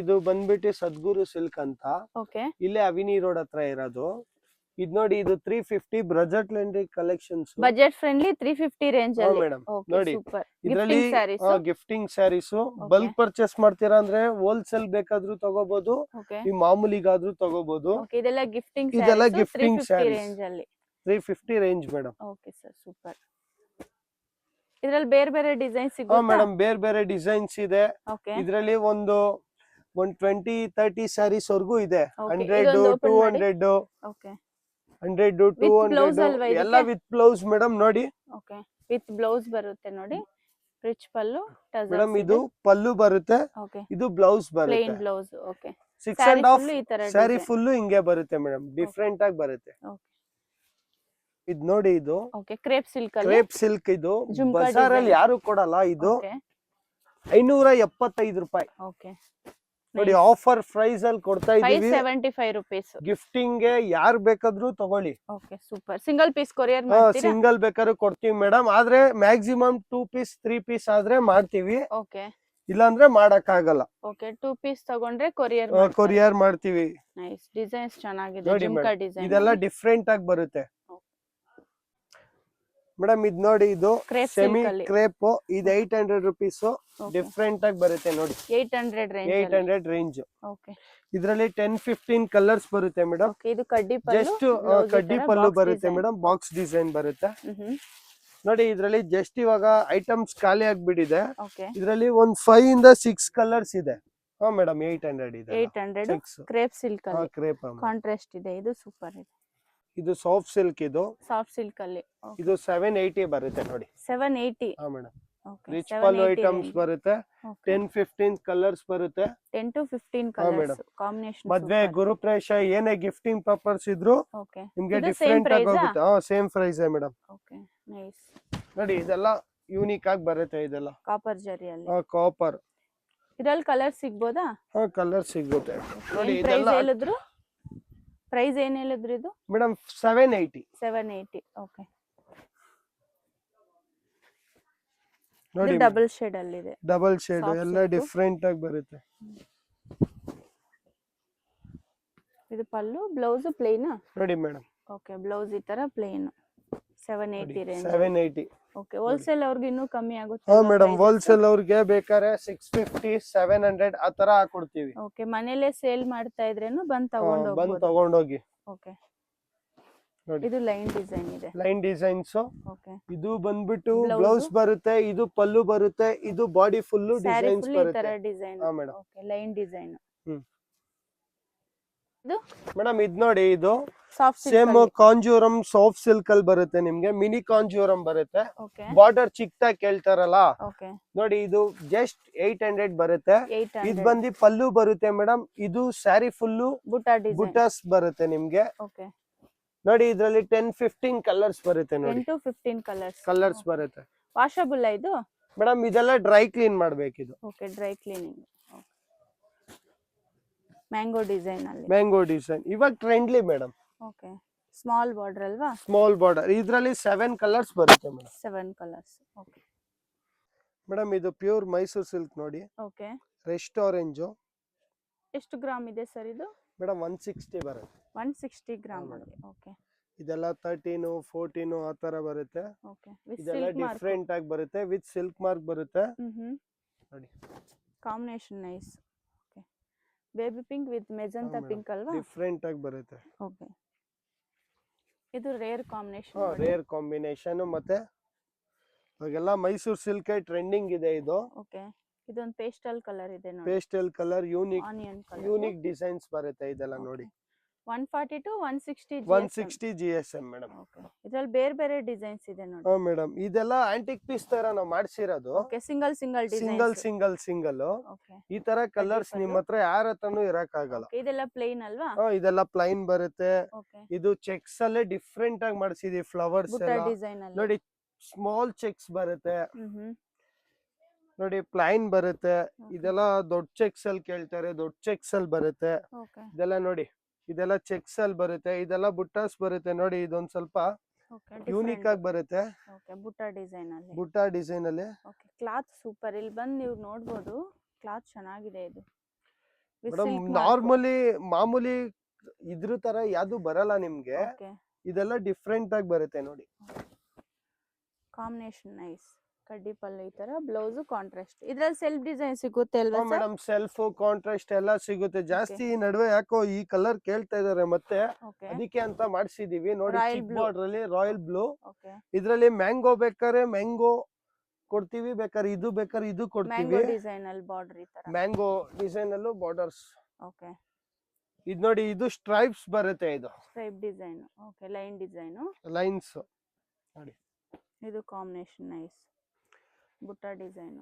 ಇದು ಬಂದ್ಬಿಟ್ಟು ಸದ್ಗುರು ಸಿಲ್ಕ್ ಅಂತ. ಓಕೆ ಇಲ್ಲೇ ಅವಿನಿ ರೋಡ್ ಹತ್ರ ಇರೋದು. ಇದ್ ನೋಡಿ, ಇದು 350 budget friendly collections. Budget friendly 350 range ಅಲ್ಲಿ. ಮೇಡಮ್ ಓಕೆ ನೋಡಿ, ಸೂಪರ್. ಇದರಲ್ಲಿ gifting sarees. Gifting sarees bulk purchase ಮಾಡ್ತೀರಾ ಅಂದ್ರೆ ಹೋಲ್ಸೇಲ್ ಬೇಕಾದ್ರೂ ತಗೋಬಹುದು, ಓಕೆ ಈ ಮಾಮೂಲಿಗಾದ್ರೂ ತಗೋಬಹುದು. ಓಕೆ ಇದೆಲ್ಲ ಗಿಫ್ಟಿಂಗ್ ಇದೆಲ್ಲ ಸ್ಯಾರೀಸ್ gifting 350 sarees. ರೇಂಜ್ ಅಲ್ಲಿ. 350 range madam. Okay sir super. ಇದರಲ್ಲಿ ಬೇರೆ ಬೇರೆ ಡಿಸೈನ್ ಸಿಗುತ್ತಾ? ಮೇಡಮ್ ಬೇರೆ ಬೇರೆ ಡಿಸೈನ್ಸ್ ಇದೆ. ಓಕೆ ಇದರಲ್ಲಿ ಒಂದು 20-30 ಸ್ಯಾರೀಸ್ ವರ್ಗೂ ಇದೆ. Okay, 100 ಇದೊಂದು open 200 ಓಕೆ 100 blouse 200 ಅಲ್ವಾ ಇದಕ್ಕೆ? ಎಲ್ಲ ವಿತ್ ಬ್ಲೌಸ್ ಮೇಡಮ್. ನೋಡಿ ಓಕೆ ವಿತ್ ಬ್ಲೌಸ್ ಬರುತ್ತೆ ನೋಡಿ. ರಿಚ್ ಪಲ್ಲು ಮೇಡಮ್, ಇದು ಪಲ್ಲು ಬರುತ್ತೆ, ಓಕೆ ಇದು ಬ್ಲೌಸ್ ಬರುತ್ತೆ. Plain blouse. ಓಕೆ 6.5 ಈ ತರ ಸ್ಯಾರಿ ಫುಲ್ ಹಿಂಗೆ ಬರುತ್ತೆ ಮೇಡಮ್, ಡಿಫ್ರೆಂಟ್ ಆಗಿ ಬರುತ್ತೆ. ಓಕೆ ಇದು ನೋಡಿ, ಇದು ಓಕೆ ಕ್ರೇಪ್ ಸಿಲ್ಕ್ ಅಲ್ಲಿ. Crepe silk. ಇದು ಜುಮ್ಕಾ ಬಜಾರ್ ಅಲ್ಲಿ design. ಯಾರು ಕೊಡಲ್ಲ. ಇದು ಓಕೆ 575 ರೂಪಾಯಿ ಓಕೆ ನೋಡಿ, ಆಫರ್ ಪ್ರೈಸ್ ಅಲ್ಲಿ ಕೊಡ್ತಾ ಇದೀವಿ. 575 ರೂಪೀಸ್. ಗಿಫ್ಟಿಂಗ್ ಗೆ ಯಾರು ಬೇಕಾದ್ರೂ ತಗೊಳ್ಳಿ. Okay super. Single piece courier ಮಾಡ್ತೀರಾ? ಸಿಂಗಲ್ ಬೇಕಾದ್ರೂ ಕೊಡ್ತೀವಿ ಮೇಡಮ್, ಆದ್ರೆ ಮ್ಯಾಕ್ಸಿಮಮ್ 2 ಪೀಸ್ 3 ಪೀಸ್ ಆದ್ರೆ ಮಾಡ್ತೀವಿ, ಓಕೆ ಇಲ್ಲಾಂದ್ರೆ ಮಾಡಕ್ ಆಗಲ್ಲ. ಓಕೆ 2 ಪೀಸ್ ತಗೊಂಡ್ರೆ ಕೊರಿಯರ್ ಕೊರಿಯರ್ ಮಾಡ್ತೀವಿ. ನೈಸ್. ಡಿಸೈನ್ಸ್ ಚೆನ್ನಾಗಿದೆ. ನೋಡಿ ಜುಮ್ಕಾ ಮೇಡಮ್, ಡಿಸೈನ್ ಇದೆಲ್ಲ ಡಿಫ್ರೆಂಟ್ ಆಗಿ ಬರುತ್ತೆ ಮೇಡಮ್. ಇದ್ ನೋಡಿ, ಇದು Crepe ಸೆಮಿ silk ಅಲ್ಲಿ. ಕ್ರೇಪ್. ಇದು 800 ರುಪೀಸ್. ಡಿಫ್ರೆಂಟ್ ಆಗಿ ಬರುತ್ತೆ ನೋಡಿ, 800 ರೇಂಜ್. 800 ರೇಂಜ್. ಓಕೆ ಇದ್ರಲ್ಲಿ 10-15 ಕಲರ್ಸ್ ಬರುತ್ತೆ ಮೇಡಮ್. ಓಕೆ ಇದು ಕಡ್ಡಿ ಪಲ್ಲು. ಜಸ್ಟ್ ಕಡ್ಡಿ ಪಲ್ಲು ಬರುತ್ತೆ ಮೇಡಮ್, ಬಾಕ್ಸ್ ಡಿಸೈನ್ ಬರುತ್ತೆ ನೋಡಿ. ಇದ್ರಲ್ಲಿ ಜಸ್ಟ್ ಇವಾಗ ಐಟಮ್ಸ್ ಖಾಲಿ ಆಗ್ಬಿಟ್ಟಿದೆ. ಓಕೆ ಇದ್ರಲ್ಲಿ ಒಂದ್ 5 ಇಂದ 6 ಕಲರ್ಸ್ ಇದೆ. ಮೇಡಮ್ 800 ಇದೆ. 800 ಕ್ರೇಪ್ ಸಿಲ್ಕ್ ಅಲ್ಲಿ. ಕ್ರೇಪ್. ಕಾಂಟ್ರಾಸ್ಟ್ ಇದೆ. ಇದು ಸೂಪರ್ ಇದೆ. ಇದು ಸಾಫ್ಟ್ ಸಿಲ್ಕ್. ಇದು ಸಾಫ್ಟ್ ಸಿಲ್ಕ್ ಅಲ್ಲಿ. ಇದು 780 ಬರುತ್ತೆ ನೋಡಿ. 780. ಮೇಡಮ್ ಓಕೆ ರಿಚ್ ಪಲ್ಲು ಐಟಮ್ಸ್ ಬರುತ್ತೆ. 10-15 ಕಲರ್ಸ್ ಬರುತ್ತೆ. 10 to 15 ಕಲರ್ಸ್ ಕಾಂಬಿನೇಷನ್. ಮದ್ವೆ ಗುರುಪ್ರವೇಶ ಏನೇ ಗಿಫ್ಟಿಂಗ್ ಪರ್ಪಸ್ ಇದ್ರು ಓಕೆ ನಿಮ್ಗೆ ಇದು ಡಿಫ್ರೆಂಟ್ same ಆಗಿ price ಹೋಗುತ್ತೆ. Same price madam. Okay nice. ನೋಡಿ, ಇದೆಲ್ಲ ಯೂನಿಕ್ ಆಗಿ ಬರುತ್ತೆ. ಇದೆಲ್ಲ ಕಾಪರ್ ಜರಿ ಅಲ್ಲಿ. ಕಾಪರ್. ಇದರಲ್ಲಿ ಕಲರ್ ಸಿಗಬಹುದಾ? ಕಲರ್ ಸಿಗುತ್ತೆ ನೋಡಿ. ಪ್ರೈಸ್ ಇದೆಲ್ಲ ಹೇಳಿದ್ರು? ಪ್ರೈಸ್ ಏನ್ ಹೇಳಿದ್ರು ಇದು? ಮೇಡಮ್ 780. 780. ಓಕೆ ನೋಡಿ, ಡಬಲ್ ಶೇಡ್ ಅಲ್ಲಿ ಇದೆ. ಡಬಲ್ ಶೇಡ್ Soft ಎಲ್ಲ silk. ಡಿಫ್ರೆಂಟ್ ಆಗಿ ಬರುತ್ತೆ. ಇದು ಪಲ್ಲು. Blouse plain. ನೋಡಿ ಮೇಡಮ್. ಓಕೆ ಬ್ಲೌಸ್ ಈ ತರ ಪ್ಲೇನ್. 780 ರೇಂಜ್. 780. ಓಕೆ ಹೋಲ್ಸೇಲ್ ಅವ್ರಿಗೆ ಇನ್ನೂ ಕಮ್ಮಿ ಆಗುತ್ತೆ. ಮೇಡಮ್ ಹೋಲ್ಸೇಲ್ ಅವ್ರಿಗೆ ಬೇಕಾದ್ರೆ 650 700 ಆ ತರ ಹಾಕೊಡ್ತೀವಿ. ಓಕೆ ಮನೇಲೆ ಸೇಲ್ ಮಾಡ್ತಾ ಇದ್ರೇನು ಬಂದ್ ಬಂದ್ ತಗೊಂಡೋಗಿ. ಓಕೆ ನೋಡಿ, ಇದು ಲೈನ್ ಡಿಸೈನ್ ಇದೆ. Line designs. ಓಕೆ ಇದು ಬಂದ್ಬಿಟ್ಟು Blouse. ಬ್ಲೌಸ್ ಬರುತ್ತೆ, ಇದು ಪಲ್ಲು ಬರುತ್ತೆ, ಇದು body full sari designs full ಈ ತರ ಬರುತ್ತೆ. Design. Madam. Okay line design. Hmm. ಇದು ಮೇಡಮ್ ಇದ್ ನೋಡಿ, ಇದು soft same silk. Kanjeevaram soft silk ಅಲ್ಲಿ ಬರುತ್ತೆ ನಿಮ್ಗೆ. ಮಿನಿ ಕಾಂಜೂರಮ್ ಬರುತ್ತೆ. ಓಕೆ ಬಾರ್ಡರ್ ಚಿಕ್ಕದಾಗಿ ಕೇಳ್ತಾರಲ್ಲ ಓಕೆ ನೋಡಿ, ಇದು ಜಸ್ಟ್ 800 ಬರುತ್ತೆ. 800. ಇದು ಬಂದು ಪಲ್ಲು ಬರುತ್ತೆ ಮೇಡಮ್. ಇದು ಸ್ಯಾರಿ ಫುಲ್ಲು ಬುಟಾ ಡಿಸೈನ್. ಬುಟಾಸ್ ಬರುತ್ತೆ ನಿಮ್ಗೆ. ಓಕೆ ನೋಡಿ, ಇದ್ರಲ್ಲಿ 10-15 ಕಲರ್ಸ್ ಬರುತ್ತೆ ನೋಡಿ. 10 to 15 ಕಲರ್ಸ್ ಬರುತ್ತೆ ವಾಷಬಲ್ ಇದು? ಮೇಡಮ್ ಇದೆಲ್ಲ ಡ್ರೈ ಕ್ಲೀನ್ ಮಾಡ್ಬೇಕಿದು. Okay dry cleaning. Mango design ಅಲ್ಲಿ. ಮ್ಯಾಂಗೋ ಡಿಸೈನ್ ಇವಾಗ trendy madam. Okay small border ಅಲ್ವಾ? Small border. ಇದ್ರಲ್ಲಿ 7 ಕಲರ್ಸ್ ಬರುತ್ತೆ ಮೇಡಮ್. 7 ಕಲರ್ಸ್. ಓಕೆ ಮೇಡಮ್ ಇದು ಪ್ಯೂರ್ ಮೈಸೂರ್ ಸಿಲ್ಕ್ ನೋಡಿ. Okay rust orange. ಎಷ್ಟು ಗ್ರಾಮ್ ಇದೆ ಸರ್ ಇದು? ಮೇಡಮ್ 160 ಬರುತ್ತೆ. 160 ಗ್ರಾಮ್ ಅಲ್ಲಿ. ಓಕೆ ಇದೆಲ್ಲ 13 14 ಆ ತರ ಬರುತ್ತೆ. ಓಕೆ ವಿತ್ ಇದೆಲ್ಲ ಸಿಲ್ಕ್ ಮಾರ್ಕ್. ಡಿಫ್ರೆಂಟ್ ಆಗಿ ಬರುತ್ತೆ, ವಿತ್ ಸಿಲ್ಕ್ ಮಾರ್ಕ್ ಬರುತ್ತೆ ನೋಡಿ. Combination nice. Okay baby pink with magenta pink ಅಲ್ವಾ? ಡಿಫ್ರೆಂಟ್ ಆಗಿ ಬರುತ್ತೆ. ಓಕೆ ಇದು ರೇರ್ ಕಾಂಬಿನೇಷನ್. Rare combination. ಮತ್ತೆ ಇವಾಗೆಲ್ಲ ಮೈಸೂರ್ ಸಿಲ್ಕ್ ಟ್ರೆಂಡಿಂಗ್ ಇದೆ ಇದು. ಓಕೆ ಇದೊಂದು ಪೇಸ್ಟಲ್ ಕಲರ್ ಇದೆ ನೋಡಿ. Pastel colour unique onion colour. Unique designs ಬರುತ್ತೆ ಇದೆಲ್ಲ ನೋಡಿ. 140 to 160 160 GSM ಮೇಡಮ್. ಓಕೆ ಇದರಲ್ಲಿ ಬೇರೆ ಬೇರೆ ಡಿಸೈನ್ಸ್ ಇದೆ ನೋಡಿ. ಮೇಡಮ್ ಇದೆಲ್ಲ ಆಂಟಿಕ್ ಪೀಸ್ ತರ ನಾವು ಮಾಡಿಸಿರೋದು. Okay single single single single. Okay ಈ ತರ ಕಲರ್ಸ್ ನಿಮ್ಮ ಹತ್ರ ಯಾರ ಹತ್ರನೂ ಇರಕ್ ಆಗಲ್ಲ. ಇದೆಲ್ಲ ಪ್ಲೇನ್ ಅಲ್ವಾ? ಇದೆಲ್ಲ ಪ್ಲೈನ್ ಬರುತ್ತೆ. ಓಕೆ ಇದು ಚೆಕ್ಸ್ ಅಲ್ಲೇ ಡಿಫ್ರೆಂಟ್ ಆಗಿ ಮಾಡಿಸಿದೀವಿ ಫ್ಲವರ್ಸ್ ಬುಟ್ಟ ಎಲ್ಲ ಡಿಸೈನ್ ಅಲ್ಲಿ ನೋಡಿ. ಸ್ಮಾಲ್ ಚೆಕ್ಸ್ ಬರುತ್ತೆ ನೋಡಿ, ಪ್ಲೈನ್ ಬರುತ್ತೆ. ಇದೆಲ್ಲ ದೊಡ್ಡ ಚೆಕ್ಸ್ ಅಲ್ಲಿ ಕೇಳ್ತಾರೆ, ದೊಡ್ಡ ಚೆಕ್ಸ್ ಅಲ್ಲಿ ಬರುತ್ತೆ. ಓಕೆ ಇದೆಲ್ಲ ನೋಡಿ, ಇದೆಲ್ಲ ಚೆಕ್ಸ್ ಅಲ್ಲಿ ಬರುತ್ತೆ. ಇದೆಲ್ಲ ಬುಟ್ಟಾಸ್ ಬರುತ್ತೆ ನೋಡಿ. ಇದೊಂದ್ ಸ್ವಲ್ಪ ಯೂನಿಕ್ ಆಗಿ ಬರುತ್ತೆ. ಓಕೆ ಬುಟ್ಟ ಡಿಸೈನ್ ಅಲ್ಲಿ. ಬುಟ್ಟ ಡಿಸೈನ್ ಅಲ್ಲಿ. Okay cloth super. ಇಲ್ಲಿ ಬಂದು ನೀವು ನೋಡಬಹುದು ಕ್ಲಾತ್ ಚೆನ್ನಾಗಿದೆ ಇದು. with madam silk mark. Normally ಮಾಮೂಲಿ ಇದ್ರ ತರ ಯಾವ್ದು ಬರಲ್ಲ ನಿಮ್ಗೆ, Okay. ಇದೆಲ್ಲ ಡಿಫ್ರೆಂಟ್ ಆಗಿ ಬರುತ್ತೆ ನೋಡಿ. Combination nice. ಕಡ್ಡಿ ಪಲ್ಲು ಈ ತರ, ಬ್ಲೌಸ್ ಕಾಂಟ್ರಾಸ್ಟ್. ಇದ್ರಲ್ಲಿ ಸೆಲ್ಫ್ ಡಿಸೈನ್ ಸಿಗುತ್ತೆ ಅಲ್ವಾ ಸರ್? ಮೇಡಮ್ ಸೆಲ್ಫ್ ಕಾಂಟ್ರಾಸ್ಟ್ ಎಲ್ಲ ಸಿಗುತ್ತೆ. ಜಾಸ್ತಿ ಈ ನಡುವೆ ಯಾಕೋ ಈ ಕಲರ್ ಕೇಳ್ತಾ ಇದಾರೆ ಮತ್ತೆ, ಓಕೆ. ಅದಕ್ಕೆ ಅಂತ ಮಾಡ್ಸಿದೀವಿ ನೋಡಿ. Royal ಚಿಕ್ blue. ಬಾರ್ಡರ್ ಅಲ್ಲಿ ರಾಯಲ್ ಬ್ಲೂ, ಓಕೆ. ಇದ್ರಲ್ಲಿ ಮ್ಯಾಂಗೋ ಬೇಕಾದ್ರೆ ಮ್ಯಾಂಗೋ ಕೊಡ್ತೀವಿ, ಬೇಕಾದ್ರೆ ಇದು ಮ್ಯಾಂಗೋ ಕೊಡ್ತೀವಿ. ಡಿಸೈನ್ ಅಲ್ಲಿ ಬಾರ್ಡರ್ ಈ ತರ. ಮ್ಯಾಂಗೋ ಡಿಸೈನ್ ಅಲ್ಲೂ ಬಾರ್ಡರ್ಸ್. ಓಕೆ. ಇದು ನೋಡಿ, ಇದು ಸ್ಟ್ರೈಪ್ಸ್ ಬರುತ್ತೆ, ಇದು stripe design. Okay, line design. Lines ನೋಡಿ. ಇದು ಕಾಂಬಿನೇಷನ್ ನೈಸ್. ಬುಟ್ಟ ಡಿಸೈನ್.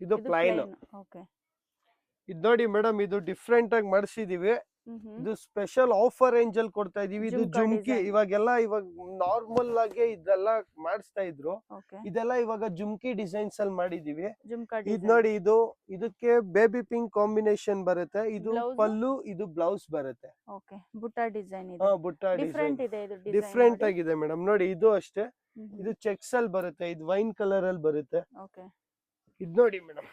ಇದು ಪ್ಲೈನ್. ಓಕೆ. ಇದು ನೋಡಿ ಮೇಡಮ್, ಇದು ಡಿಫ್ರೆಂಟ್ ಆಗಿ ಮಾಡಿಸಿದೀವಿ. ಇದು ಸ್ಪೆಷಲ್ ಆಫರ್ ರೇಂಜ್ ಅಲ್ಲಿ ಕೊಡ್ತಾ ಇದೀವಿ. ಇದು ಜುಮ್ಕಾ ಜುಮ್ಕಿ. design. ಇವಾಗ ನಾರ್ಮಲ್ ಆಗಿ ಇದೆಲ್ಲ ಮಾಡಿಸ್ತಾ ಇದ್ರು, ಓಕೆ. ಇದೆಲ್ಲ ಇವಾಗ ಜುಮ್ಕಿ ಡಿಸೈನ್ಸ್ ಅಲ್ಲಿ ಮಾಡಿದೀವಿ. ಜುಮ್ಕಾ ಇದು ಡಿಸೈನ್. ನೋಡಿ, ಇದಕ್ಕೆ ಬೇಬಿ ಪಿಂಕ್ ಕಾಂಬಿನೇಷನ್ ಬರುತ್ತೆ. ಇದು Blouse? ಪಲ್ಲು, ಇದು ಬ್ಲೌಸ್ ಬರುತ್ತೆ. ಓಕೆ. ಬುಟ್ಟ ಡಿಸೈನ್ ಇದೆ. ಬುಟ್ಟ ಡಿಫರೆಂಟ್ ಡಿಸೈನ್ ಇದೆ ಇದು ಡಿಸೈನ್. ಡಿಫ್ರೆಂಟ್ ಆಗಿದೆ ಮೇಡಮ್ ನೋಡಿ. ಇದು ಅಷ್ಟೇ, ಇದು ಚೆಕ್ಸ್ ಅಲ್ಲಿ ಬರುತ್ತೆ, ಇದು ವೈನ್ ಕಲರ್ ಅಲ್ಲಿ ಬರುತ್ತೆ. ಓಕೆ. ಇದು ನೋಡಿ ಮೇಡಮ್,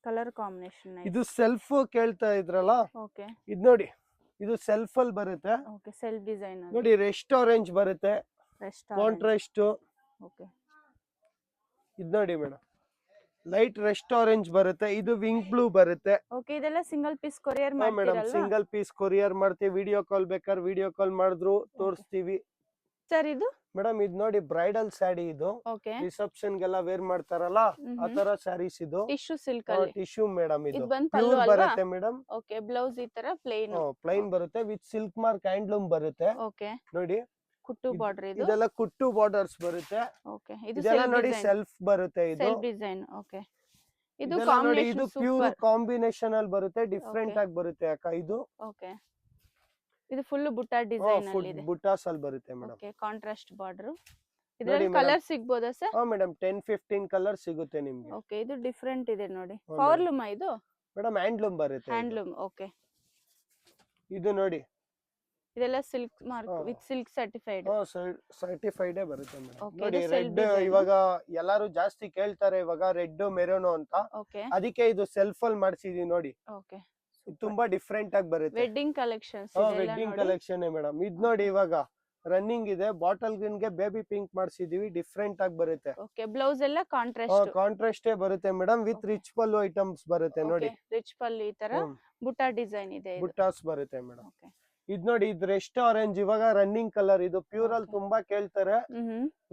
ಕಲರ್ ಕಾಂಬಿನೇಷನ್ ನೈಸ್. ಇದು ಸೆಲ್ಫ್ ಕೇಳ್ತಾ ಇದ್ರಲ್ಲ, ಓಕೆ. ಇದು ನೋಡಿ, ಇದು ಸೆಲ್ಫ್ ಅಲ್ಲಿ ಬರುತ್ತೆ ಓಕೆ, ಸೆಲ್ಫ್ ಡಿಸೈನ್ ನೋಡಿ. ರೆಸ್ಟ್ ಆರೆಂಜ್ ಬರುತ್ತೆ, ಕಾಂಟ್ರಾಸ್ಟ್. ಓಕೆ. ಇದು ನೋಡಿ ಮೇಡಮ್, ಲೈಟ್ ರೆಸ್ಟ್ ಆರೆಂಜ್ ಬರುತ್ತೆ, ಇದು ವಿಂಗ್ ಬ್ಲೂ ಬರುತ್ತೆ. ಓಕೆ. ಇದೆಲ್ಲ ಸಿಂಗಲ್ ಪೀಸ್ ಕೊರಿಯರ್ ಮೇಡಮ್ ಮಾಡ್ತೀರಲ್ವಾ ಸಿಂಗಲ್ ಪೀಸ್ ಕೊರಿಯರ್ ಮಾಡ್ತೀವಿ. ವಿಡಿಯೋ ಕಾಲ್ ಬೇಕಾದ್ರೆ ವಿಡಿಯೋ ಕಾಲ್ ಮಾಡಿದ್ರು ತೋರಿಸ್ತೀವಿ. ಸರ್? ಇದು ಮೇಡಮ್ ಇದು ನೋಡಿ, ಬ್ರೈಡಲ್ ಸ್ಯಾರಿ. ಇದು ಓಕೆ. ರಿಸೆಪ್ಷನ್ ಗೆಲ್ಲ ವೇರ್ ಮಾಡ್ತಾರಲ್ಲ, ಆ ತರ ಸ್ಯಾರೀಸ್. ಇದು ಟಿಶ್ಯೂ ಸಿಲ್ಕ್ ಅಲ್ಲಿ. ಟಿಶ್ಯೂ ಮೇಡಮ್, ಇದು ಇದು ಬಂದ್ ಪಲ್ಲು ಪ್ಯೂರ್ ಅಲ್ವಾ? ಬರುತ್ತೆ ಮೇಡಮ್. ಓಕೆ. ಬ್ಲೌಸ್ ಈ ತರ ಪ್ಲೇನ್. ಪ್ಲೈನ್ ಬರುತ್ತೆ, ವಿತ್ ಸಿಲ್ಕ್ ಮಾರ್ಕ್ ಹ್ಯಾಂಡ್ಲೂಮ್ ಬರುತ್ತೆ ಓಕೆ. ನೋಡಿ. ಕುಟ್ಟು ಬಾರ್ಡರ್ ಇದು. ಇದೆಲ್ಲ ಕುಟ್ಟು ಬಾರ್ಡರ್ಸ್ ಬರುತ್ತೆ. ಓಕೆ. ಇದು ಇದೆಲ್ಲ ನೋಡಿ ಸೆಲ್ಫ್ ಬರುತ್ತೆ. ಇದು ಸೆಲ್ಫ್ ಡಿಸೈನ್. ಓಕೆ. ಇದು ಇದೆಲ್ಲ ನೋಡಿ, ಇದು ಕಾಂಬಿನೇಷನ್ ಪ್ಯೂರ್ ಸೂಪರ್. ಕಾಂಬಿನೇಷನ್ ಅಲ್ಲಿ ಬರುತ್ತೆ, ಡಿಫ್ರೆಂಟ್ Okay. ಆಗಿ ಬರುತ್ತೆ ಅಕ್ಕ. ಇದು ಓಕೆ. ಇದು ಫುಲ್ ಬುಟ್ಟ ಡಿಸೈನ್ ಅಲ್ಲಿ ಇದೆ. ಬುಟ್ಟಾಸ್ ಅಲ್ಲಿ ಬರುತ್ತೆ ಮೇಡಮ್. ಓಕೆ. Contrast border. ಇದರಲ್ಲಿ madam. ಕಲರ್ ಸಿಗಬಹುದಾ ಸರ್? ಮೇಡಮ್ 10-15 ಕಲರ್ ಸಿಗುತ್ತೆ ನಿಮ್ಗೆ. ಓಕೆ. ಇದು ಡಿಫರೆಂಟ್ ಇದೆ ನೋಡಿ. ಹಾ, ಫಾರ್ಲೂಮ್ ಇದು? ಮೇಡಮ್ ಹ್ಯಾಂಡ್ಲೂಮ್ ಬರುತ್ತೆ. ಇದು. ಹ್ಯಾಂಡ್ಲೂಮ್. ಓಕೆ. ಇದು ನೋಡಿ, ಇದೆಲ್ಲ silk mark with silk certified. Certified ಬರುತ್ತೆ ಮೇಡಮ್. Okay, ನೋಡಿ, ಇದು self ರೆಡ್ design. ಇವಾಗ ಎಲ್ಲಾರು ಜಾಸ್ತಿ ಕೇಳ್ತಾರೆ ಇವಾಗ, ರೆಡ್ ಮೆರೂನ್ ಅಂತ. ಓಕೆ. ಅದಕ್ಕೆ ಇದು ಸೆಲ್ಫ್ ಅಲ್ಲಿ ಮಾಡ್ಸಿದೀವಿ ನೋಡಿ. ಓಕೆ. ಇದು ತುಂಬಾ ಡಿಫ್ರೆಂಟ್ ಆಗಿ ಬರುತ್ತೆ. Wedding collections wedding collection madam. ಇದು ನೋಡಿ, ಇವಾಗ ರನ್ನಿಂಗ್ ಇದೆ. ಬಾಟಲ್ ಗ್ರೀನ್ ಗೆ ಬೇಬಿ ಪಿಂಕ್ ಮಾಡ್ಸಿದೀವಿ, ಡಿಫ್ರೆಂಟ್ ಆಗಿ ಬರುತ್ತೆ. ಓಕೆ. ಬ್ಲೌಸ್ ಎಲ್ಲ ಕಾಂಟ್ರಾಸ್ಟ್. ಕಾಂಟ್ರಾಸ್ಟ್ ಬರುತ್ತೆ madam, with rich pallu items ಬರುತ್ತೆ ನೋಡಿ. ರಿಚ್ ಪಲ್ಲು ಈ ತರ ಬುಟ್ಟ ಡಿಸೈನ್ ಇದೆ ಇದು. ಬುಟ್ಟಾಸ್ ಬರುತ್ತೆ ಮೇಡಮ್. ಓಕೆ. ಇದು ನೋಡಿ, ಇದು ರೆಸ್ಟ್ ಆರೆಂಜ್ ಇವಾಗ ರನ್ನಿಂಗ್ ಕಲರ್. ಇದು ಪ್ಯೂರ್ ಅಲ್ಲಿ ತುಂಬಾ ಕೇಳ್ತಾರೆ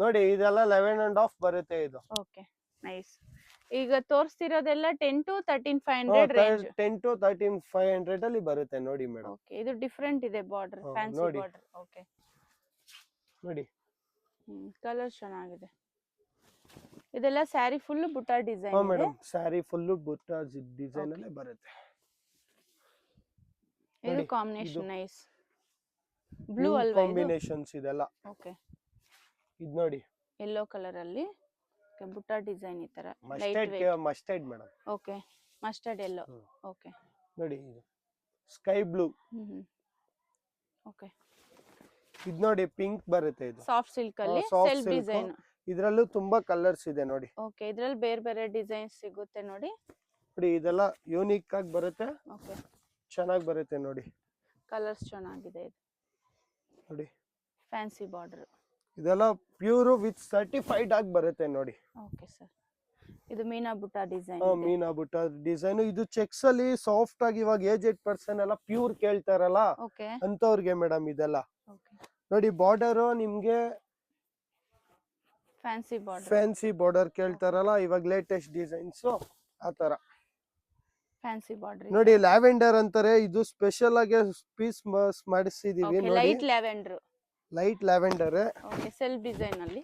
ನೋಡಿ. ಇದೆಲ್ಲ 11.5 ಬರುತ್ತೆ ಇದು. ಓಕೆ. ನೈಸ್. ಈಗ ತೋರಿಸ್ತಿರೋದೆಲ್ಲ 10 to 13,500 ರೇಂಜ್. 10 to 13,500 ಅಲ್ಲಿ ಬರುತ್ತೆ ನೋಡಿ ಮೇಡಮ್. ಓಕೆ. ಇದು ಡಿಫರೆಂಟ್ ಇದೆ ಬಾರ್ಡರ್, ಫ್ಯಾನ್ಸಿ ನೋಡಿ. ಬಾರ್ಡರ್. ಓಕೆ. ನೋಡಿ, ಕಲರ್ ಚೆನ್ನಾಗಿದೆ. ಇದೆಲ್ಲ ಸ್ಯಾರಿ ಫುಲ್ ಬುಟ್ಟ ಡಿಸೈನ್ ಇದೆ. ಮೇಡಮ್ ಸ್ಯಾರಿ ಫುಲ್ ಬುಟ್ಟ ಡಿಸೈನ್ ಅಲ್ಲೇ ಬರುತ್ತೆ. ಇದು ನೋಡಿ, ಕಾಂಬಿನೇಷನ್ ಇದು ನೈಸ್. ಬ್ಲೂ ಅಲ್ವಾ ಇದು? ಕಾಂಬಿನೇಷನ್ಸ್ ಇದೆಲ್ಲ. ಓಕೆ. ಇದು ನೋಡಿ, ಯೆಲ್ಲೋ ಕಲರ್ ಅಲ್ಲಿ ಬುಟ್ಟ ಡಿಸೈನ್ ಈ ತರ light mustard wait. Mustard madam. Okay. Mustard yellow. Okay. ನೋಡಿ, ಇದು ಸ್ಕೈ ಬ್ಲೂ. ಓಕೆ. ಇದು ನೋಡಿ, ಪಿಂಕ್ ಬರುತ್ತೆ. ಇದು ಸಾಫ್ಟ್ ಸಿಲ್ಕ್ ಅಲ್ಲಿ soft ಸೆಲ್ಫ್ silk. ಡಿಸೈನ್. ಇದ್ರಲ್ಲೂ ತುಂಬಾ ಕಲರ್ಸ್ ಇದೆ ನೋಡಿ. ಓಕೆ. ಇದ್ರಲ್ಲಿ ಬೇರೆ ಬೇರೆ ಡಿಸೈನ್ಸ್ ಸಿಗುತ್ತೆ ನೋಡಿ. ನೋಡಿ, ಇದೆಲ್ಲ ಯೂನಿಕ್ ಆಗಿ ಬರುತ್ತೆ, ಓಕೆ. ಚೆನ್ನಾಗಿ ಬರುತ್ತೆ ನೋಡಿ. ಕಲರ್ಸ್ ಚೆನ್ನಾಗಿದೆ ಇದು. ನೋಡಿ, ಫ್ಯಾನ್ಸಿ ಬಾರ್ಡರ್. ಇದೆಲ್ಲ ಪ್ಯೂರ್ ವಿತ್ ಸರ್ಟಿಫೈಡ್ ಆಗಿ ಬರುತ್ತೆ ನೋಡಿ. Okay sir. ಇದು ಮೀನಾ ಬುಟ್ಟ ಡಿಸೈನ್. ಮೀನಾ ಬುಟ್ಟ ಡಿಸೈನ್. ಇದು ಚೆಕ್ಸ್ ಅಲ್ಲಿ ಸಾಫ್ಟ್ ಆಗಿ ಇವಾಗ ಏಜೆಡ್ ಪರ್ಸನ್ ಎಲ್ಲ ಪ್ಯೂರ್ ಕೇಳ್ತಾರಲ್ಲ, ಓಕೆ. ಅಂತವ್ರಿಗೆ ಮೇಡಮ್ ಇದೆಲ್ಲ. ಓಕೆ. ನೋಡಿ, ಬಾರ್ಡರ್ ನಿಮ್ಗೆ ಫ್ಯಾನ್ಸಿ ಬಾರ್ಡರ್ ಕೇಳ್ತಾರಲ್ಲ, ಇವಾಗ ಲೇಟೆಸ್ಟ್ ಡಿಸೈನ್ಸ್ ಆ ತರ. ಫ್ಯಾನ್ಸಿ ಬಾರ್ಡರ್ ನೋಡಿ, ಲ್ಯಾವೆಂಡರ್ ಅಂತಾರೆ. ಇದು ಸ್ಪೆಷಲ್ ಆಗಿ ಪೀಸ್ ಮಾಡಿಸಿದೀವಿ ನೋಡಿ. Light lavender. Light lavender. Okay. Self design ಅಲ್ಲಿ.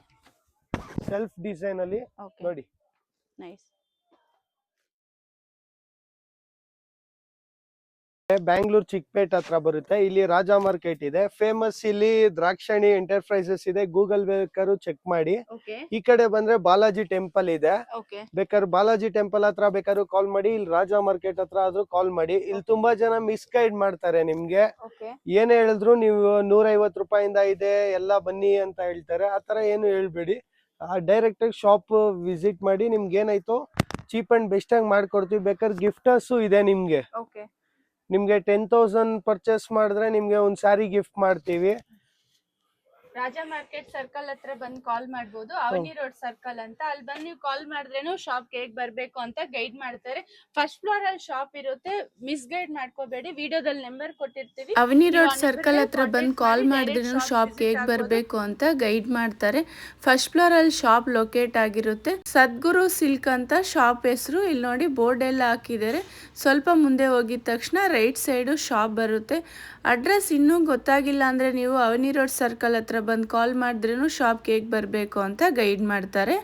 ಸೆಲ್ಫ್ ಡಿಸೈನ್ ಅಲ್ಲಿ ಓಕೆ. ನೋಡಿ. ನೈಸ್. ಬ್ಯಾಂಗ್ಳೂರ್ ಚಿಕ್ಕಪೇಟ್ ಹತ್ರ ಬರುತ್ತೆ. ಇಲ್ಲಿ ರಾಜಾ ಮಾರ್ಕೆಟ್ ಇದೆ ಫೇಮಸ್. ಇಲ್ಲಿ ದ್ರಾಕ್ಷಾಣಿ ಎಂಟರ್ಪ್ರೈಸಸ್ ಇದೆ, ಗೂಗಲ್ ಬೇಕಾದ್ರೂ ಚೆಕ್ ಮಾಡಿ. ಓಕೆ. ಈ ಕಡೆ ಬಂದ್ರೆ ಬಾಲಾಜಿ ಟೆಂಪಲ್ ಇದೆ. ಓಕೆ. ಬೇಕಾದ್ರೆ ಬಾಲಾಜಿ ಟೆಂಪಲ್ ಹತ್ರ ಬೇಕಾದ್ರೂ ಕಾಲ್ ಮಾಡಿ, ಇಲ್ಲಿ ರಾಜಾ ಮಾರ್ಕೆಟ್ ಹತ್ರ ಆದ್ರೂ ಕಾಲ್ ಮಾಡಿ. ಇಲ್ಲಿ ತುಂಬಾ ಜನ ಮಿಸ್ಗೈಡ್ ಮಾಡ್ತಾರೆ ನಿಮ್ಗೆ. ಓಕೆ. ಏನ್ ಹೇಳಿದ್ರು ನೀವು 150 ರೂಪಾಯಿಂದ ಇದೆ ಎಲ್ಲ ಬನ್ನಿ ಅಂತ ಹೇಳ್ತಾರೆ. ಆತರ ಏನು ಹೇಳ್ಬೇಡಿ. ಡೈರೆಕ್ಟ್ ಆಗಿ ಶಾಪ್ ವಿಸಿಟ್ ಮಾಡಿ. ನಿಮ್ಗೆ ಏನಾಯ್ತು ಚೀಪ್ ಅಂಡ್ ಬೆಸ್ಟ್ ಆಗಿ ಮಾಡ್ಕೊಡ್ತೀವಿ. ಬೇಕಾದ್ರೆ ಗಿಫ್ಟರ್ಸು ಇದೆ ನಿಮ್ಗೆ. ಓಕೆ. ನಿಮ್ಗೆ 10,000 ಪರ್ಚೇಸ್ ಮಾಡಿದ್ರೆ ನಿಮ್ಗೆ ಒಂದ್ ಸ್ಯಾರಿ ಗಿಫ್ಟ್ ಮಾಡ್ತೀವಿ. ರಾಜಾ ಮಾರ್ಕೆಟ್ ಸರ್ಕಲ್ ಹತ್ರ ಬಂದು ಕಾಲ್ ಮಾಡ್ಬೋದು. ಅವನಿ ರೋಡ್ ಸರ್ಕಲ್ ಅಂತ, ಅಲ್ಲಿ ಬಂದು ನೀವು ಕಾಲ್ ಮಾಡಿದ್ರೇನು ಶಾಪ್ ಹೇಗ್ ಬರ್ಬೇಕು ಅಂತ ಗೈಡ್ ಮಾಡ್ತಾರೆ. ಫಸ್ಟ್ ಫ್ಲೋರ್ ಅಲ್ಲಿ ಶಾಪ್ ಇರುತ್ತೆ, ಮಿಸ್ ಗೈಡ್ ಮಾಡ್ಕೋಬೇಡಿ. ವಿಡಿಯೋದಲ್ಲಿ ನಂಬರ್ ಕೊಟ್ಟಿರ್ತೀವಿ. ಅವನಿ ರೋಡ್ ಸರ್ಕಲ್ ಹತ್ರ ಬಂದು ಕಾಲ್ ಮಾಡಿದ್ರೇನು ಶಾಪ್ ಹೇಗ್ ಬರ್ಬೇಕು ಅಂತ ಗೈಡ್ ಮಾಡ್ತಾರೆ. ಫಸ್ಟ್ ಫ್ಲೋರ್ ಅಲ್ಲಿ ಶಾಪ್ ಲೊಕೇಟ್ ಆಗಿರುತ್ತೆ. ಸದ್ಗುರು ಸಿಲ್ಕ್ ಅಂತ ಶಾಪ್ ಹೆಸರು. ಇಲ್ಲಿ ನೋಡಿ ಬೋರ್ಡ್ ಎಲ್ಲ ಹಾಕಿದ್ದಾರೆ. ಸ್ವಲ್ಪ ಮುಂದೆ ಹೋಗಿದ ತಕ್ಷಣ ರೈಟ್ ಸೈಡು ಶಾಪ್ ಬರುತ್ತೆ. ಅಡ್ರೆಸ್ ಇನ್ನೂ ಗೊತ್ತಾಗಿಲ್ಲ ಅಂದರೆ ನೀವು ಅವನಿ ರೋಡ್ ಸರ್ಕಲ್ ಹತ್ರ ಬಂದು ಕಾಲ್ ಮಾಡಿದ್ರೂ ಶಾಪ್ಗೆ ಹೇಗೆ ಬರಬೇಕು ಅಂತ ಗೈಡ್ ಮಾಡ್ತಾರೆ.